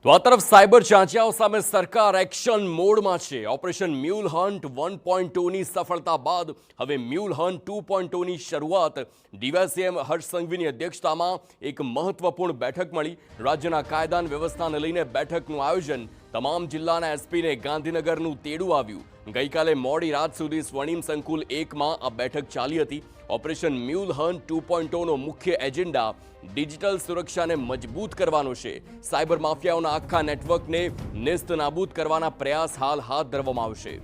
તો આ તરફ સાયબર ચાંચિયાઓ સામે સરકાર એક્શન મોડમાં છે। ઓપરેશન મ્યુલ હન્ટ 1.2ની સફળતા બાદ હવે મ્યુલ હન્ટ 2.2ની શરૂઆત। ડીવાયસીએમ હર્ષ સંઘવીની અધ્યક્ષતામાં એક મહત્વપૂર્ણ બેઠક મળી। રાજ્યના કાયદા અને વ્યવસ્થાને લઈને બેઠકનું આયોજન। તમામ જિલ્લાના એસપીને ગાંધીનગરનું તેડું આવ્યું। ગઈકાલે મોડી રાત સુધી સ્વર્ણિમ સંકુલ 1માં આ બેઠક ચાલી હતી। ઓપરેશન મ્યુલ હન્ટ 2.0નો મુખ્ય એજન્ડા ડિજિટલ સુરક્ષાને મજબૂત કરવાનો છે। સાયબર માફિયાઓના આખા નેટવર્કને નેસ્ત નાબૂદ કરવાના પ્રયાસ હાલ હાથ ધરવામાં આવશે।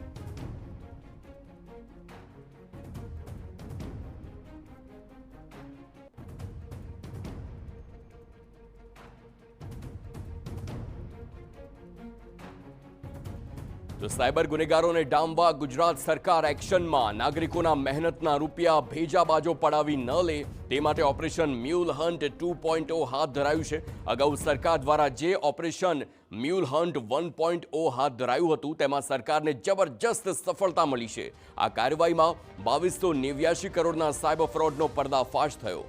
તો સાયબર ગુનેગારોને ડામવા ગુજરાત સરકાર એક્શનમાં। નાગરિકોના મહેનતના રૂપિયા ભેજા બાજો પડાવી ન લે તે માટે ઓપરેશન મ્યુલ હન્ટ 2.0 હાથ ધરાયું છે। અગાઉ સરકાર દ્વારા જે ઓપરેશન મ્યુલ હન્ટ 1.0 હાથ ધરાયું હતું તેમાં સરકારને જબરજસ્ત સફળતા મળી છે। આ કાર્યવાહીમાં 2289 કરોડના સાયબર ફ્રોડનો પર્દાફાશ થયો।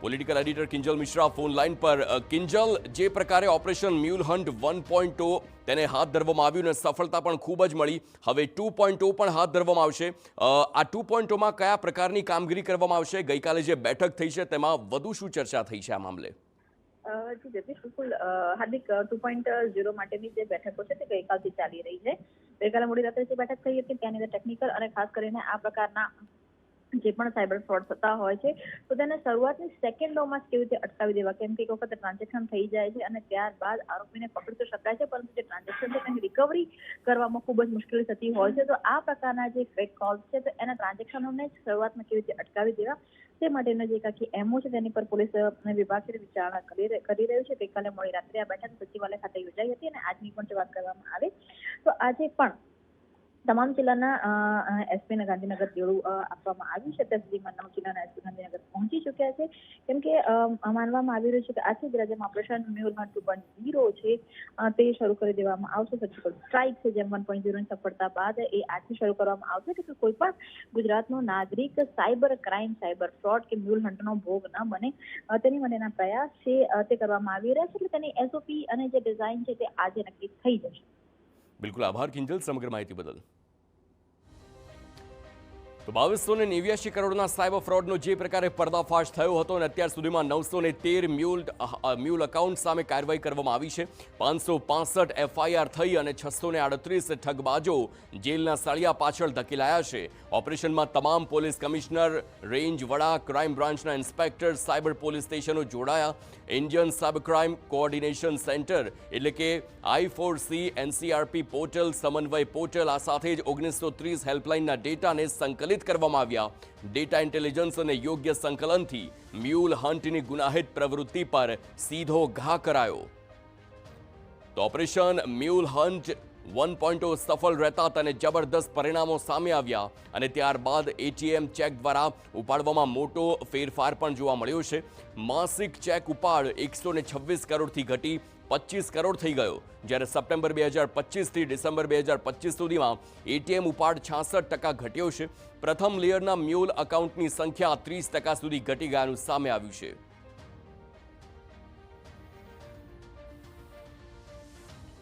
Political editor Kinjal Mishra phone line પર। કિંજલ, જે પ્રકારે ઓપરેશન મ્યુલ હન્ટ 1.0 તેને હાથ ધરવામાં આવ્યું અને સફળતા પણ ખૂબ જ મળી, હવે 2.0 પણ હાથ ધરવામાં આવશે। આ 2.0માં કયા પ્રકારની કામગીરી કરવામાં આવશે? ગઈકાલે જે બેઠક થઈ છે તેમાં વધુ શું ચર્ચા થઈ છે આ મામલે? જી જગદીશ, બિલકુલ હાર્દિક 2.0 માટેની જે બેઠકો છે તે ગઈકાલથી ચાલી રહી છે। ગઈકાલે મોડી રાત્રે જે બેઠક થઈ હતી ત્યાંની અંદર ટેકનિકલ અને ખાસ કરીને આ પ્રકારના જે પણ સાયબર ફ્રોડ થતા હોય છે તો તેને શરૂઆતની સેકન્ડોમાં જ કેવી રીતે અટકાવી દેવા, કેમ કે એક વખત ટ્રાન્ઝેક્શન થઈ જાય છે અને ત્યારબાદ આરોપીને પકડી તો શકાય છે, પરંતુ જે ટ્રાન્ઝેક્શન છે તેની રિકવરી કરવામાં ખૂબ જ મુશ્કેલી થતી હોય છે। તો આ પ્રકારના જે ફેક કોલ્સ છે તો એના ટ્રાન્ઝેક્શનોને શરૂઆતમાં કેવી રીતે અટકાવી દેવા તે માટેનો જે એક આખી એમઓ છે તેની પર પોલીસ વિભાગ વિચારણા કરી રહ્યું છે। ગઈકાલે મોડી રાત્રે આ બેઠક સચિવાલય ખાતે યોજાઈ હતી અને આજની પણ જો વાત કરવામાં આવે તો આજે પણ તમામ જિલ્લાના એસપીને ગાંધીનગર તેડું આપવામાં આવ્યું છે। અત્યાર સુધીમાં 9 જિલ્લાના એસપી ગાંધીનગર પહોંચી ચૂક્યા છે, કેમ કે માનવામાં આવી રહ્યું છે કે આજથી જ રાજ્યમાં ઓપરેશન મ્યુલ હન્ટ 2.0 છે તે શરૂ કરી દેવામાં આવશે। સર્જિકલ સ્ટ્રાઇક છે જેમ 1.0ની સફળતા બાદ એ આજથી શરૂ કરવામાં આવશે કે કોઈ પણ ગુજરાતનો નાગરિક સાયબર ક્રાઇમ, સાયબર ફ્રોડ કે મ્યુલ હન્ટનો ભોગ ન બને તેની માટેના પ્રયાસ છે તે કરવામાં આવી રહ્યા છે। એટલે તેની એસઓપી અને જે ડિઝાઇન છે તે આજે નક્કી થઈ જશે। બિલકુલ, આભાર કિંજલ સમગ્ર માહિતી બદલ। તો 2289 કરોડના સાયબર ફ્રોડનો જે પ્રકારે પર્દાફાશ થયો હતો અને અત્યાર સુધીમાં 913 મ્યુલ એકાઉન્ટ સામે કાર્યવાહી કરવામાં આવી છે। 565 એફઆઈઆર થઈ અને 638 ઠગબાજો જેલના સળિયા પાછળ ધકેલાયા છે। ઓપરેશનમાં તમામ પોલીસ કમિશનર, રેન્જ વડા, ક્રાઇમ બ્રાન્ચના ઇન્સ્પેક્ટર, સાયબર પોલીસ સ્ટેશનો જોડાયા। Indian cyber crime coordination centre એટલે કે I4C NCRP પોર્ટલ, સમન્વય પોર્ટલ, આ સાથે જ 1930 હેલ્પલાઇનના ડેટાને સંકલિત કરવામાં આવ્યા। ડેટા ઇન્ટેલિજન્સ અને યોગ્ય સંકલનથી મ્યુલ હન્ટની ગુનાહિત પ્રવૃત્તિ પર સીધો ઘા કરાયો। તો ઓપરેશન મ્યુલ હન્ટ 1.0 સફળ રહેતા તેને જબરદસ્ત પરિણામો સામે આવ્યા અને ત્યારબાદ એટીએમ ચેક દ્વારા ઉપાડવામાં મોટો ફેરફાર પણ જોવા મળ્યો છે। માસિક ચેક ઉપાડ 126 કરોડથી ઘટી 25 કરોડ થઈ ગયો, જ્યારે સપ્ટેમ્બર 2025થી ડિસેમ્બર 2025 સુધીમાં એટીએમ ઉપાડ 66% ઘટ્યો છે। પ્રથમ લેયરના મ્યુલ એકાઉન્ટની સંખ્યા 30% સુધી ઘટી ગયાનું સામે આવ્યું છે।